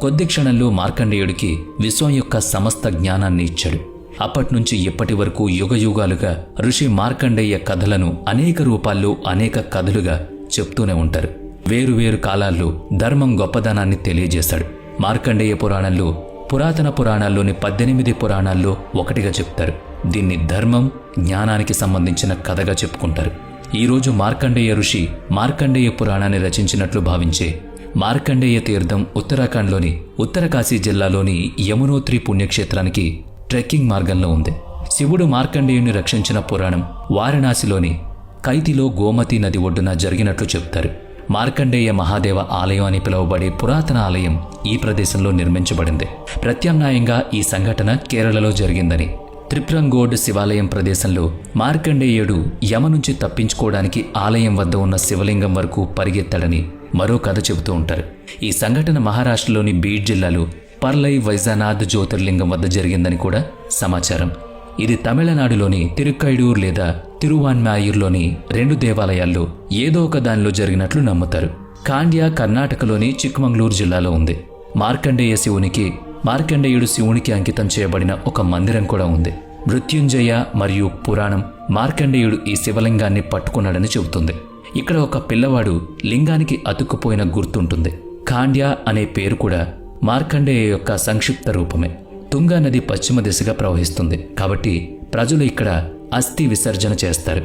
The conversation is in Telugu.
కొద్ది క్షణంలో మార్కండేయుడికి విశ్వం యొక్క సమస్త జ్ఞానాన్ని ఇచ్చాడు. అప్పట్నుంచి ఇప్పటి వరకు యుగయుగాలుగా ఋషి మార్కండేయ కథలను అనేక రూపాల్లో అనేక కథలుగా చెప్తూనే ఉంటారు. వేరువేరు కాలాల్లో ధర్మం గొప్పదనాన్ని తెలియజేశాడు. మార్కండేయ పురాణంలో పురాతన పురాణాల్లోని 18 పురాణాల్లో ఒకటిగా చెప్తారు. దీన్ని ధర్మం, జ్ఞానానికి సంబంధించిన కథగా చెప్పుకుంటారు. ఈరోజు మార్కండేయ ఋషి మార్కండేయ పురాణాన్ని రచించినట్లు భావించే మార్కండేయ తీర్థం ఉత్తరాఖండ్లోని ఉత్తరకాశీ జిల్లాలోని యమునోత్రి పుణ్యక్షేత్రానికి ట్రెక్కింగ్ మార్గంలో ఉంది. శివుడు మార్కండేయుని రక్షించిన పురాణం వారణాసిలోని కైతిలో గోమతి నది ఒడ్డున జరిగినట్లు చెప్తారు. మార్కండేయ మహాదేవ ఆలయం అని పిలువబడే పురాతన ఆలయం ఈ ప్రదేశంలో నిర్మించబడింది. ప్రత్యామ్నాయంగా ఈ సంఘటన కేరళలో జరిగిందని, త్రిప్రంగోడ్ శివాలయం ప్రదేశంలో మార్కండేయుడు యమ నుంచి తప్పించుకోవడానికి ఆలయం వద్ద ఉన్న శివలింగం వరకు పరిగెత్తాడని మరో కథ చెబుతూ ఉంటారు. ఈ సంఘటన మహారాష్ట్రలోని బీడ్ జిల్లాలో పర్లై వైజానాథ్ జ్యోతిర్లింగం వద్ద జరిగిందని కూడా సమాచారం. ఇది తమిళనాడులోని తిరుక్కైడూర్ లేదా తిరువాన్మాయూర్లోని 2 దేవాలయాల్లో ఏదో ఒక దానిలో జరిగినట్లు నమ్ముతారు. కాండ్యా కర్ణాటకలోని చిక్మంగళూరు జిల్లాలో ఉంది. మార్కండేయుడు శివునికి అంకితం చేయబడిన ఒక మందిరం కూడా ఉంది. మృత్యుంజయ మరియు పురాణం మార్కండేయుడు ఈ శివలింగాన్ని పట్టుకున్నాడని చెబుతుంది. ఇక్కడ ఒక పిల్లవాడు లింగానికి అతుక్కుపోయిన గుర్తుంటుంది. కాండ్యా అనే పేరు కూడా మార్కండేయ యొక్క సంక్షిప్త రూపమే. తుంగా నది పశ్చిమ దిశగా ప్రవహిస్తుంది కాబట్టి ప్రజలు ఇక్కడ అస్థి విసర్జన చేస్తారు.